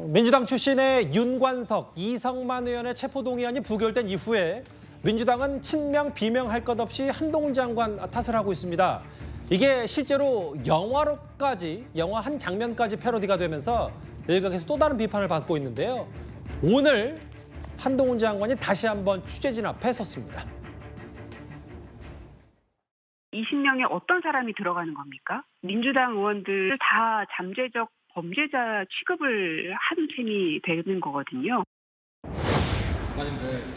민주당 출신의 윤관석, 이성만 의원의 체포동의안이 부결된 이후에 민주당은 친명, 비명 할 것 없이 한동훈 장관 탓을 하고 있습니다. 이게 실제로 영화 한 장면까지 패러디가 되면서 일각에서 또 다른 비판을 받고 있는데요. 오늘 한동훈 장관이 다시 한번 취재진 앞에 섰습니다. 20명에 어떤 사람이 들어가는 겁니까? 민주당 의원들 다 잠재적 범죄자 취급을 한 셈이 되는 거거든요.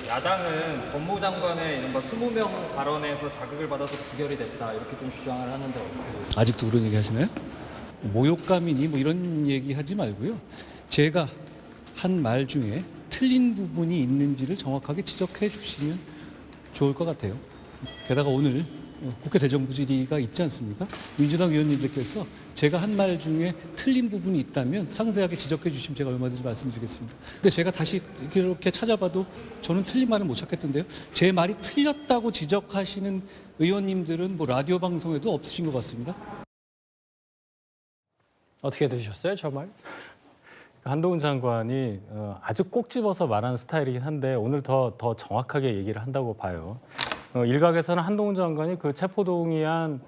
야당은 법무장관의 이른바 20명 발언에서 자극을 받아서 부결이 됐다 이렇게 좀 주장을 하는데 어떻게 보세요? 아직도 그런 얘기 하시나요? 모욕감이니 뭐 이런 얘기 하지 말고요. 제가 한 말 중에 틀린 부분이 있는지를 정확하게 지적해 주시면 좋을 것 같아요. 게다가 오늘 국회 대정부질의가 있지 않습니까? 민주당 의원님들께서 제가 한 말 중에 틀린 부분이 있다면 상세하게 지적해 주시면 제가 얼마든지 말씀드리겠습니다. 근데 제가 다시 이렇게 찾아봐도 저는 틀린 말은 못 찾겠던데요. 제 말이 틀렸다고 지적하시는 의원님들은 뭐 라디오 방송에도 없으신 것 같습니다. 어떻게 들으셨어요, 저 말? 한동훈 장관이 아주 꼭 집어서 말하는 스타일이긴 한데 오늘 더 정확하게 얘기를 한다고 봐요. 일각에서는 한동훈 장관이 그 체포동의안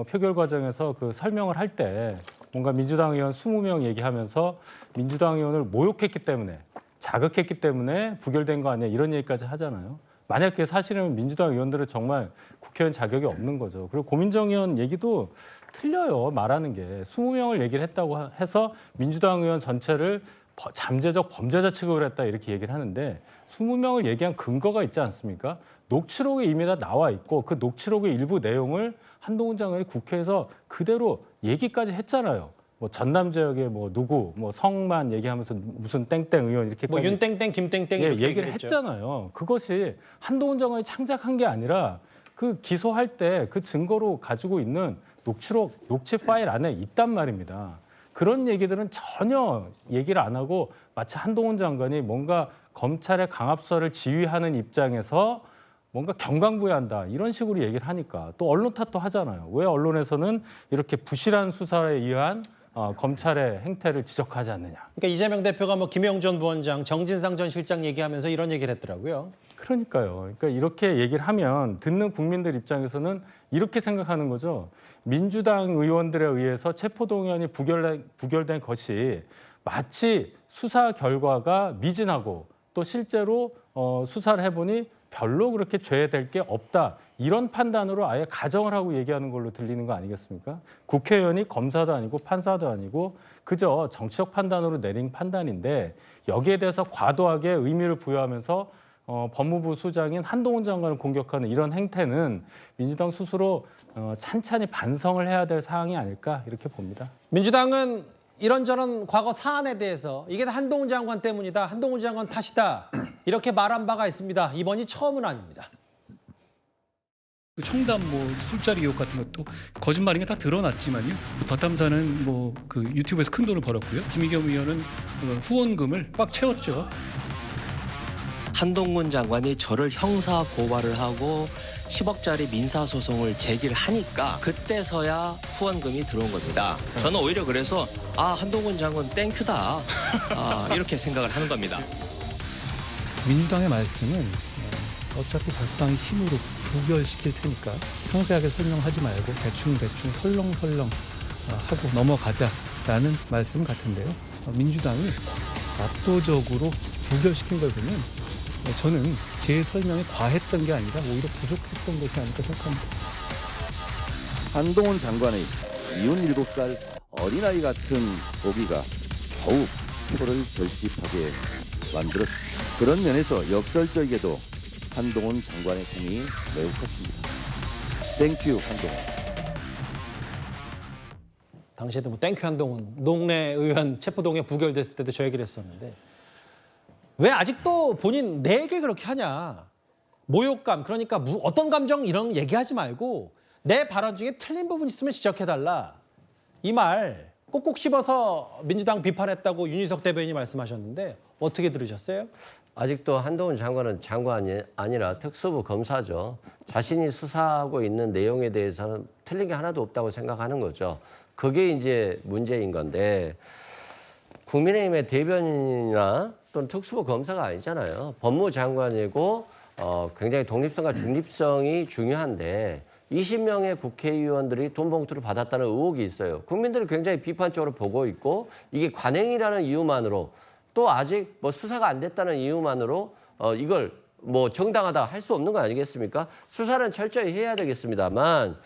표결 과정에서 그 설명을 할 때 뭔가 민주당 의원 20명 얘기하면서 민주당 의원을 모욕했기 때문에 자극했기 때문에 부결된 거 아니야 이런 얘기까지 하잖아요. 만약 그게 사실은 민주당 의원들은 정말 국회의원 자격이 없는 거죠. 그리고 고민정 의원 얘기도 틀려요. 말하는 게 20명을 얘기를 했다고 해서 민주당 의원 전체를 잠재적 범죄자 취급을 했다 이렇게 얘기를 하는데 20명을 얘기한 근거가 있지 않습니까? 녹취록에 이미 다 나와 있고 그 녹취록의 일부 내용을 한동훈 장관이 국회에서 그대로 얘기까지 했잖아요. 뭐 전남 지역에 뭐 누구 뭐 성만 얘기하면서 무슨 땡땡 의원 이렇게 뭐 윤땡땡, 김땡땡 이렇게 얘기를 했잖아요. 그것이 한동훈 장관이 창작한 게 아니라 그 기소할 때 그 증거로 가지고 있는 녹취 파일 안에 있단 말입니다. 그런 얘기들은 전혀 얘기를 안 하고 마치 한동훈 장관이 뭔가 검찰의 강압수사를 지휘하는 입장에서 뭔가 경강부회한다 이런 식으로 얘기를 하니까 또 언론 탓도 하잖아요. 왜 언론에서는 이렇게 부실한 수사에 의한 검찰의 행태를 지적하지 않느냐. 그러니까 이재명 대표가 뭐 김영 전 부원장, 정진상 전 실장 얘기하면서 이런 얘기를 했더라고요. 그러니까요. 그러니까 이렇게 얘기를 하면 듣는 국민들 입장에서는 이렇게 생각하는 거죠. 민주당 의원들에 의해서 체포동의안이 부결된 것이 마치 수사 결과가 미진하고 또 실제로 수사를 해보니 별로 그렇게 죄될 게 없다. 이런 판단으로 아예 가정을 하고 얘기하는 걸로 들리는 거 아니겠습니까? 국회의원이 검사도 아니고 판사도 아니고 그저 정치적 판단으로 내린 판단인데 여기에 대해서 과도하게 의미를 부여하면서 법무부 수장인 한동훈 장관을 공격하는 이런 행태는 민주당 스스로 찬찬히 반성을 해야 될 사항이 아닐까 이렇게 봅니다. 민주당은 이런저런 과거 사안에 대해서 이게 다 한동훈 장관 때문이다, 한동훈 장관 탓이다 이렇게 말한 바가 있습니다. 이번이 처음은 아닙니다. 청담 뭐 술자리 의혹 같은 것도 거짓말인 게 다 드러났지만요. 더 탐사는 뭐 그 유튜브에서 큰 돈을 벌었고요. 김의겸 의원은 후원금을 꽉 채웠죠. 한동훈 장관이 저를 형사 고발을 하고 10억짜리 민사소송을 제기를 하니까 그때서야 후원금이 들어온 겁니다. 저는 오히려 그래서 한동훈 장관 땡큐다 이렇게 생각을 하는 겁니다. 민주당의 말씀은 어차피 다수당이 힘으로 부결시킬 테니까 상세하게 설명하지 말고 대충 설렁설렁 하고 넘어가자라는 말씀 같은데요. 민주당이 압도적으로 부결시킨 걸 보면 저는 제 설명이 과했던 게 아니라 오히려 부족했던 것이 아닐까 생각합니다. 한동훈 장관의 57살 어린아이 같은 보기가 더욱 표를 결집하게 만들었습니다. 그런 면에서 역설적이게도 한동훈 장관의 공이 매우 컸습니다. 땡큐 한동훈. 당시에도 뭐 땡큐 한동훈, 농내 의원 체포동의안 부결됐을 때도 저 얘기를 했었는데 왜 아직도 본인 내 얘기를 그렇게 하냐. 모욕감, 그러니까 어떤 감정 이런 얘기하지 말고 내 발언 중에 틀린 부분 있으면 지적해달라. 이 말 꼭꼭 씹어서 민주당 비판했다고 윤희석 대변인이 말씀하셨는데 어떻게 들으셨어요? 아직도 한동훈 장관은 장관이 아니라 특수부 검사죠. 자신이 수사하고 있는 내용에 대해서는 틀린 게 하나도 없다고 생각하는 거죠. 그게 이제 문제인 건데 국민의힘의 대변인이나 또는 특수부 검사가 아니잖아요. 법무장관이고 굉장히 독립성과 중립성이 중요한데 20명의 국회의원들이 돈 봉투를 받았다는 의혹이 있어요. 국민들이 굉장히 비판적으로 보고 있고 이게 관행이라는 이유만으로 또 아직 뭐 수사가 안 됐다는 이유만으로 이걸 뭐 정당하다 할 수 없는 거 아니겠습니까? 수사는 철저히 해야 되겠습니다만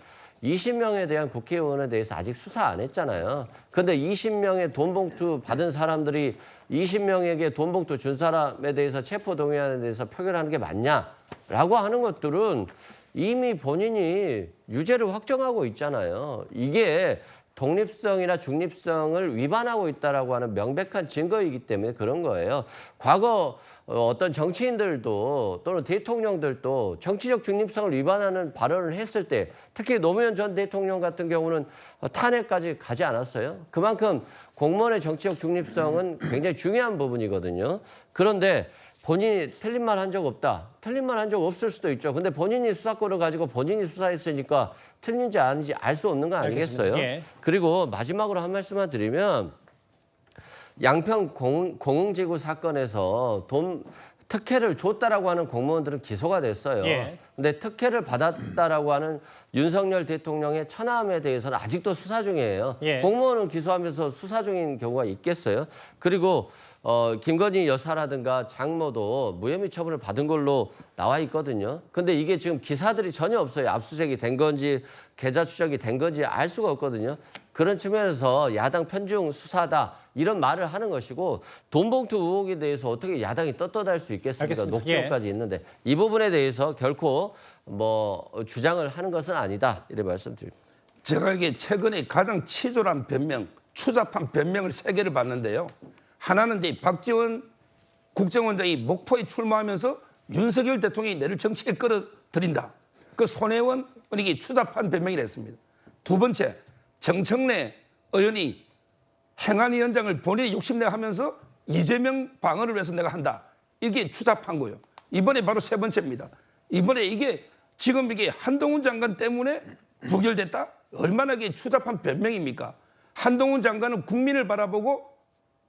20명에 대한 국회의원에 대해서 아직 수사 안 했잖아요. 그런데 20명의 돈 봉투 받은 사람들이 20명에게 돈 봉투 준 사람에 대해서 체포동의안에 대해서 표결하는 게 맞냐라고 하는 것들은 이미 본인이 유죄를 확정하고 있잖아요. 이게 독립성이나 중립성을 위반하고 있다라고 하는 명백한 증거이기 때문에 그런 거예요. 과거 어떤 정치인들도 또는 대통령들도 정치적 중립성을 위반하는 발언을 했을 때 특히 노무현 전 대통령 같은 경우는 탄핵까지 가지 않았어요. 그만큼 공무원의 정치적 중립성은 굉장히 중요한 부분이거든요. 그런데 본인이 틀린 말 한 적 없다. 틀린 말 한 적 없을 수도 있죠. 근데 본인이 수사권을 가지고 본인이 수사했으니까 틀린지 아닌지 알 수 없는 거 아니겠어요? 예. 그리고 마지막으로 한 말씀만 드리면 양평 공흥지구 사건에서 돈 특혜를 줬다라고 하는 공무원들은 기소가 됐어요. 예. 근데 특혜를 받았다라고 하는 윤석열 대통령의 처남에 대해서는 아직도 수사 중이에요. 예. 공무원은 기소하면서 수사 중인 경우가 있겠어요. 그리고 김건희 여사라든가 장모도 무혐의 처분을 받은 걸로 나와 있거든요. 근데 이게 지금 기사들이 전혀 없어요. 압수수색이 된 건지 계좌 추적이 된 건지 알 수가 없거든요. 그런 측면에서 야당 편중 수사다 이런 말을 하는 것이고 돈봉투 의혹에 대해서 어떻게 야당이 떳떳할 수 있겠습니까? 알겠습니다. 녹취록까지 있는데 이 부분에 대해서 결코 뭐 주장을 하는 것은 아니다 이렇게 말씀드립니다. 제가 이게 최근에 가장 치졸한 변명, 추잡한 변명을 3개를 봤는데요. 하나는 이제 박지원 국정원장이 목포에 출마하면서 윤석열 대통령이 내를 정치에 끌어들인다. 그 손혜원 의원이 추잡한 변명을 했습니다. 두 번째, 정청래 의원이 행안위원장을 본인이 욕심내 하면서 이재명 방어를 위해서 내가 한다. 이게 추잡한 거예요. 이번에 바로 3번째입니다. 이번에 이게 지금 이게 한동훈 장관 때문에 부결됐다? 얼마나 이게 추잡한 변명입니까? 한동훈 장관은 국민을 바라보고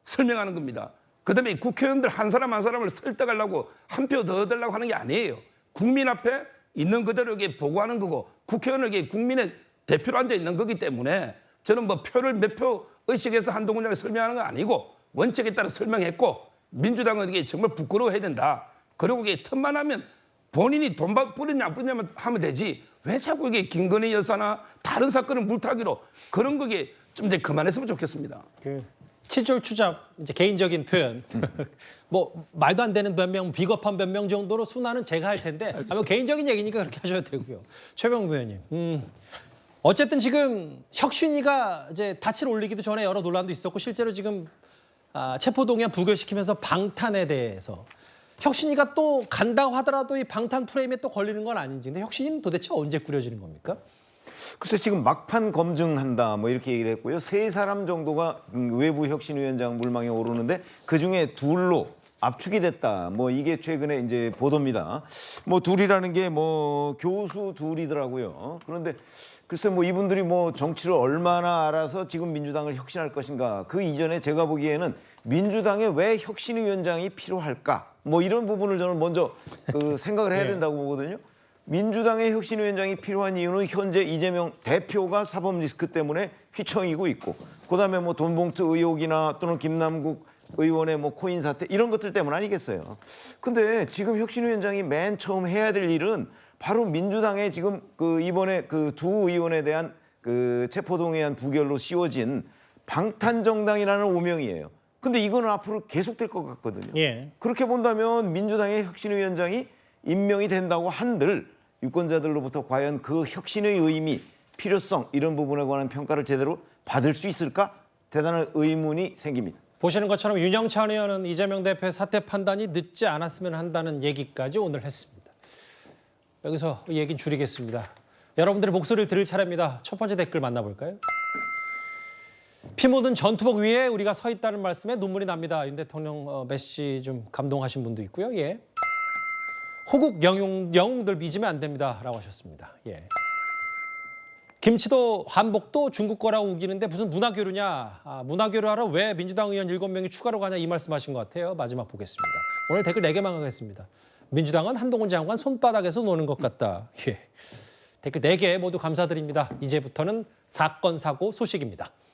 설명하는 겁니다. 그다음에 국회의원들 한 사람 한 사람을 설득하려고 한 표 더 얻으려고 하는 게 아니에요. 국민 앞에 있는 그대로 이게 보고하는 거고 국회의원에게 국민의 대표로 앉아 있는 거기 때문에 저는 뭐 표를 몇 표 의식해서 한동훈 장관이 설명하는 건 아니고 원칙에 따라 설명했고 민주당은 이게 정말 부끄러워해야 된다. 그리고 이게 틈만 하면 본인이 돈 뿌리냐 안 뿌리냐만 하면 되지. 왜 자꾸 이게 김건희 여사나 다른 사건을 물타기로 그런 거게 좀 이제 그만했으면 좋겠습니다. 치졸 추잡 이제 개인적인 표현. 뭐 말도 안 되는 변명, 비겁한 변명 정도로 순화는 제가 할 텐데 아마 개인적인 얘기니까 그렇게 하셔도 되고요. 최병우 의원님. 어쨌든 지금 혁신위가 이제 닻을 올리기도 전에 여러 논란도 있었고 실제로 지금 체포동의안 부결시키면서 방탄에 대해서 혁신위가 또 간다고 하더라도 이 방탄 프레임에 또 걸리는 건 아닌지. 근데 혁신위는 도대체 언제 꾸려지는 겁니까? 글쎄 지금 막판 검증한다 뭐 이렇게 얘기를 했고요. 3사람 정도가 외부 혁신위원장 물망에 오르는데 그중에 둘로 압축이 됐다. 뭐 이게 최근에 이제 보도입니다. 뭐 둘이라는 게 뭐 교수 둘이더라고요. 그런데 글쎄 뭐 이분들이 뭐 정치를 얼마나 알아서 지금 민주당을 혁신할 것인가. 그 이전에 제가 보기에는 민주당에 왜 혁신위원장이 필요할까? 뭐 이런 부분을 저는 먼저 생각을 해야 된다고 보거든요. 민주당의 혁신위원장이 필요한 이유는 현재 이재명 대표가 사법 리스크 때문에 휘청이고 있고 그다음에 뭐 돈봉투 의혹이나 또는 김남국 의원의 뭐 코인 사태 이런 것들 때문 아니겠어요. 근데 지금 혁신위원장이 맨 처음 해야 될 일은 바로 민주당의 지금 이번에 두 의원에 대한 체포동의안 부결로 씌워진 방탄정당이라는 오명이에요. 근데 이거는 앞으로 계속될 것 같거든요. 예. 그렇게 본다면 민주당의 혁신위원장이 임명이 된다고 한들 유권자들로부터 과연 그 혁신의 의미, 필요성 이런 부분에 관한 평가를 제대로 받을 수 있을까? 대단한 의문이 생깁니다. 보시는 것처럼 윤영찬 의원은 이재명 대표의 사퇴 판단이 늦지 않았으면 한다는 얘기까지 오늘 했습니다. 여기서 이 얘기는 줄이겠습니다. 여러분들의 목소리를 들을 차례입니다. 첫 번째 댓글 만나볼까요? 피 묻은 전투복 위에 우리가 서 있다는 말씀에 눈물이 납니다. 윤 대통령 메시지 좀 감동하신 분도 있고요. 예. 호국 영웅들 믿으면 안 됩니다. 라고 하셨습니다. 예. 김치도 한복도 중국 거라고 우기는데 무슨 문화교류냐. 문화교류 하러 왜 민주당 의원 7명이 추가로 가냐 이 말씀하신 것 같아요. 마지막 보겠습니다. 오늘 댓글 4개만 하겠습니다. 민주당은 한동훈 장관 손바닥에서 노는 것 같다. 예. 댓글 4개 모두 감사드립니다. 이제부터는 사건, 사고 소식입니다.